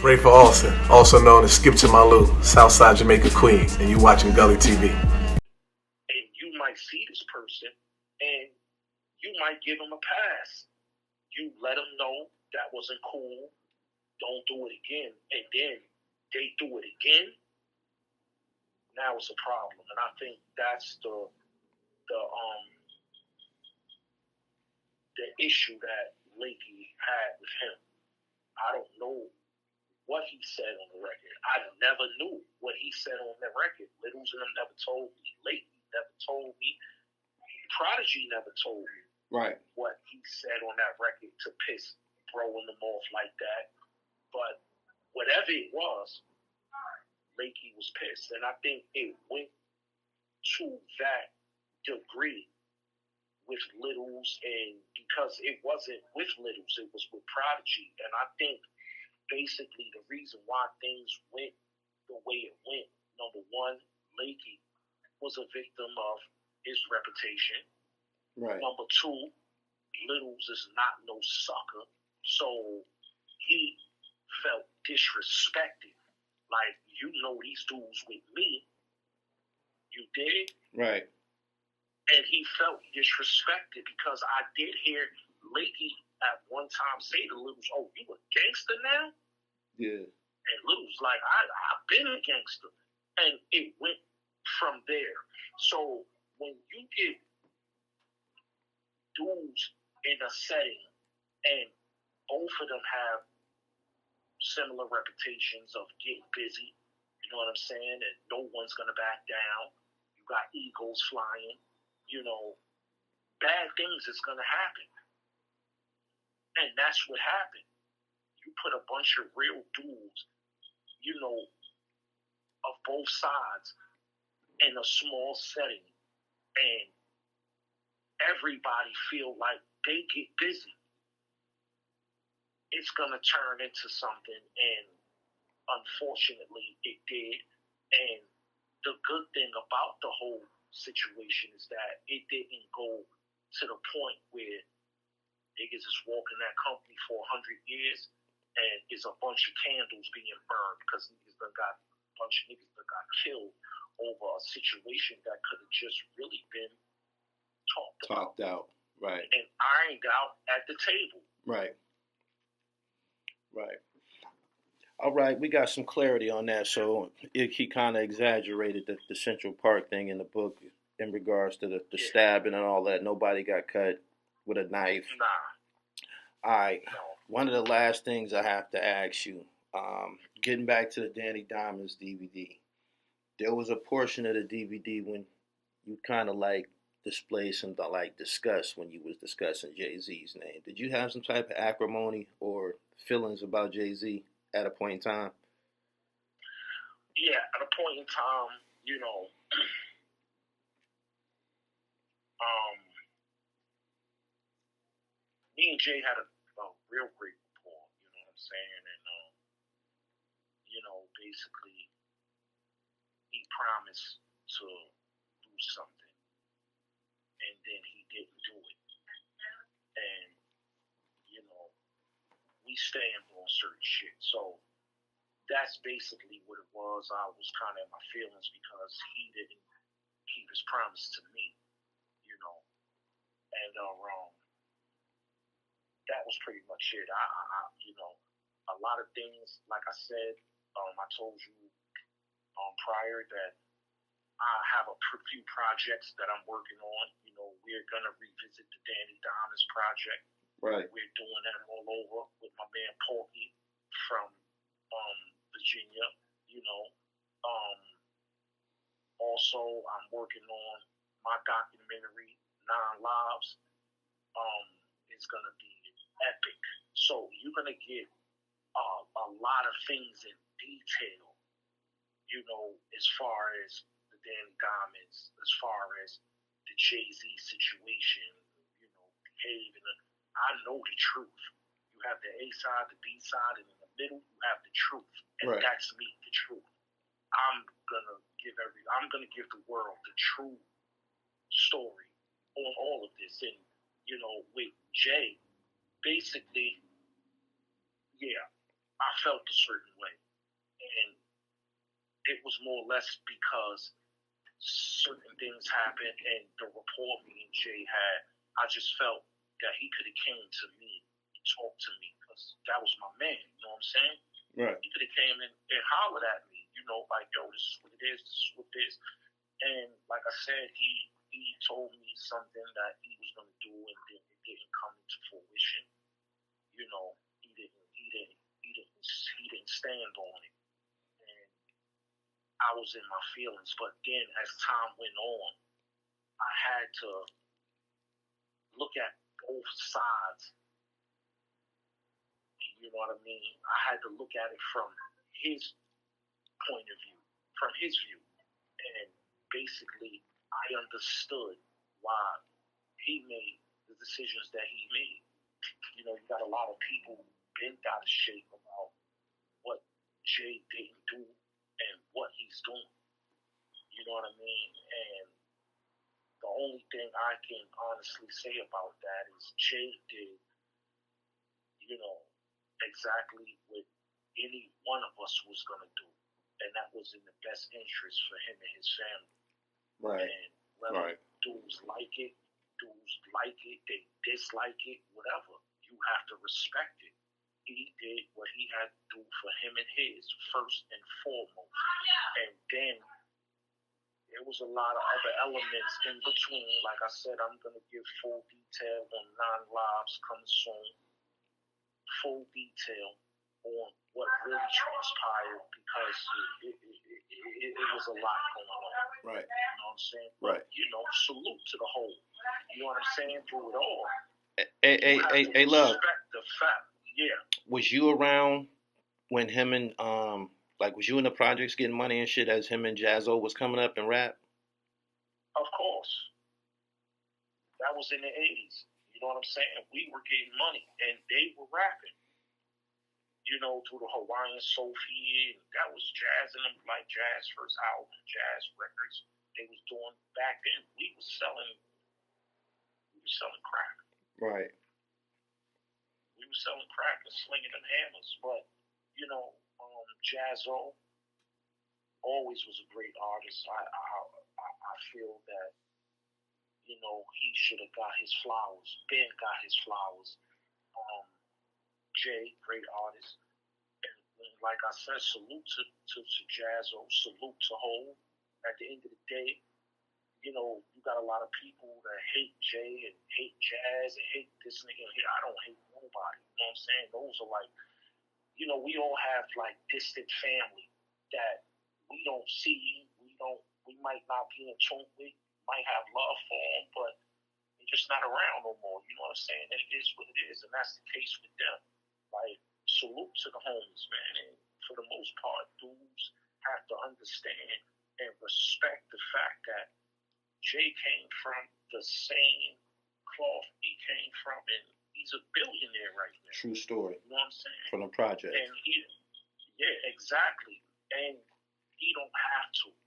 Rafer Alston, also known as Skip to My Lou, Southside Jamaica Queen, and you watching Gully TV. And you might see this person, and you might give them a pass. You let them know that wasn't cool. Don't do it again. And then they do it again. Now it's a problem. And I think that's the issue that Lakey had with him. I don't know what he said on the record. I never knew what he said on that record. Littles and them never told me. Lakey never told me. Prodigy never told me what he said on that record to piss throwing them off like that. But whatever it was, Lakey was pissed. And I think it went to that degree with Littles, and because it wasn't with Littles, it was with Prodigy. And I think basically the reason why things went the way it went, number one, Lakey was a victim of his reputation. Right. Number two, Littles is not no sucker, so he felt disrespected. Like, you know these dudes with me. You dig? Right. And he felt disrespected because I did hear Lakey at one time say to Littles, "Oh, you a gangster now?" Yeah. And Littles like, I've been a gangster. And it went from there. So when you get dudes in a setting and both of them have similar reputations of getting busy, you know what I'm saying? And no one's going to back down. You got egos flying. You know, bad things is going to happen. And that's what happened. You put a bunch of real dudes, you know, of both sides in a small setting, and everybody feel like they get busy. It's going to turn into something, and unfortunately it did. And the good thing about the whole situation is that it didn't go to the point where niggas is walking that company for 100 years and is a bunch of candles being burned because niggas done got a bunch of niggas that got killed over a situation that could have just really been talked out, right, and ironed out at the table. Right. All right, we got some clarity on that. So he kind of exaggerated the Central Park thing in the book in regards to the stabbing and all that. Nobody got cut with a knife. Nah. All right. No. One of the last things I have to ask you, getting back to the Danny Diamonds DVD, there was a portion of the DVD when you kind of like displayed some like disgust when you was discussing Jay-Z's name. Did you have some type of acrimony or feelings about Jay-Z at a point in time? Yeah, at a point in time, you know, me and Jay had a real great rapport, you know what I'm saying? And, you know, basically, he promised to do something, and then he didn't do it. And, you know, we stand on certain shit. So that's basically what it was. I was kind of in my feelings because he didn't keep his promise to me, you know. And that was pretty much it. I you know, a lot of things, like I said, I told you prior that I have a few projects that I'm working on. You know, we're going to revisit the Danny Diamonds project. Right. We're doing that all over with my man Porky from Virginia, you know. Also, I'm working on my documentary, 9 Lives. It's going to be epic. So you're going to get a lot of things in detail, you know, as far as the Danny Diamonds, as far as the Jay-Z situation, you know, behaving. I know the truth. You have the A side, the B side, and in the middle you have the truth, and that's me, the truth. I'm gonna give the world the true story on all of this, and you know, with Jay, basically, yeah, I felt a certain way. And it was more or less because certain things happened and the rapport me and Jay had, I just felt that he could have came to me and talked to me because that was my man, you know what I'm saying? Right. He could have came in and hollered at me, you know, like, yo, this is what it is, this is what it is. And like I said, he told me something that he was going to do and then it didn't come into fruition. You know, he didn't stand on it. And I was in my feelings. But then as time went on, I had to look at both sides. You know what I mean? I had to look at it from his point of view, from his view. And basically, I understood why he made the decisions that he made. You know, you got a lot of people bent out of shape about what Jay didn't do and what he's doing. You know what I mean? And the only thing I can honestly say about that is Jay did, you know, exactly what any one of us was going to do. And that was in the best interest for him and his family. Right. And whether dudes like it, they dislike it, whatever, you have to respect it. He did what he had to do for him and his, first and foremost. And then there was a lot of other elements in between. Like I said, I'm going to give full detail on 9 Lives coming soon. Full detail on what really transpired because it was a lot going on. Right. You know what I'm saying? Right. But, you know, salute to the whole. You know what I'm saying? Through it all. Hey, love. Respect the fact. Yeah. Was you around when him and was you in the projects getting money and shit as him and Jazzo was coming up and rap? Of course. That was in the 80s. You know what I'm saying? We were getting money and they were rapping. You know, through the Hawaiian Sophie, and that was Jazz and them, like Jazz first album, Jazz records. They was doing back then. We was selling crack. Right. We was selling crack and slinging them hammers. But, you know, Jazzo always was a great artist. I feel that, you know, he should have got his flowers. Ben got his flowers. Jay, great artist. And like I said, salute to Jazzo, salute to Hov. At the end of the day, you know, you got a lot of people that hate Jay and hate Jazz and hate this nigga. I don't hate nobody. You know what I'm saying? Those are like, you know, we all have like distant family that we don't see. We might not be in tune with, might have love for them, but they're just not around no more. You know what I'm saying? And it is what it is, and that's the case with them. Like, salute to the homies, man. And for the most part, dudes have to understand and respect the fact that Jay came from the same cloth he came from, and he's a billionaire right now. True story. You know what I'm saying? From the project. And yeah, exactly. And he don't have to.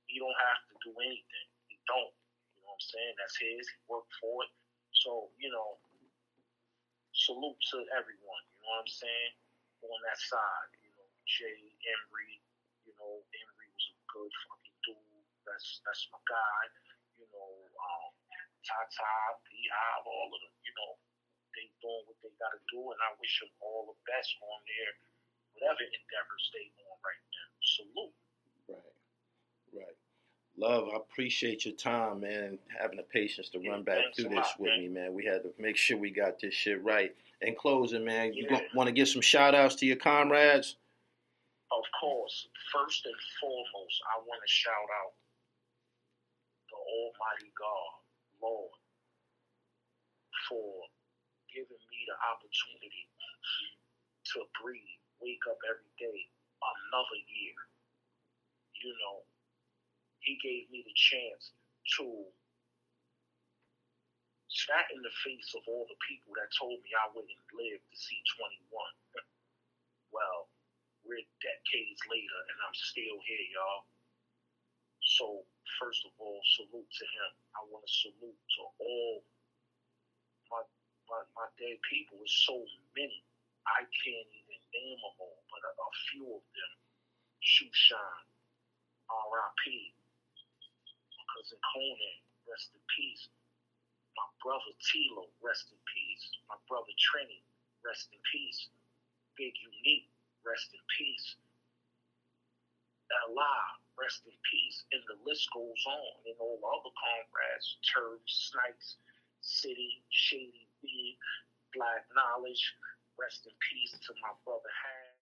He don't have to do anything. He don't. You know what I'm saying? That's his. He worked for it. So, you know, salute to everyone. You know what I'm saying? On that side, you know, Jay, Emery. You know, Emery was a good fucking dude. That's my guy. You know, Tata, Beehive, all of them. You know, they doing what they got to do, and I wish them all the best on their whatever endeavors they on right now. Salute. Right. Love, I appreciate your time, man, and having the patience to run back through this with me, man. We had to make sure we got this shit right. In closing, man, you want to give some shout-outs to your comrades? Of course. First and foremost, I want to shout out the Almighty God, Lord, for giving me the opportunity to breathe, wake up every day, another year. You know, he gave me the chance to smack in the face of all the people that told me I wouldn't live to see 21. Well, we're decades later and I'm still here, y'all. So, first of all, salute to him. I want to salute to all my dead people. It's so many. I can't even name them all, but a few of them. Shoe Shine, R.I.P. My cousin Conan, rest in peace. My brother Tilo, rest in peace. My brother Trini, rest in peace. Big Unique, rest in peace. L.I., rest in peace. And the list goes on. And all the other comrades, Turb, Snipes, City, Shady B, Black Knowledge, rest in peace to my brother Harry.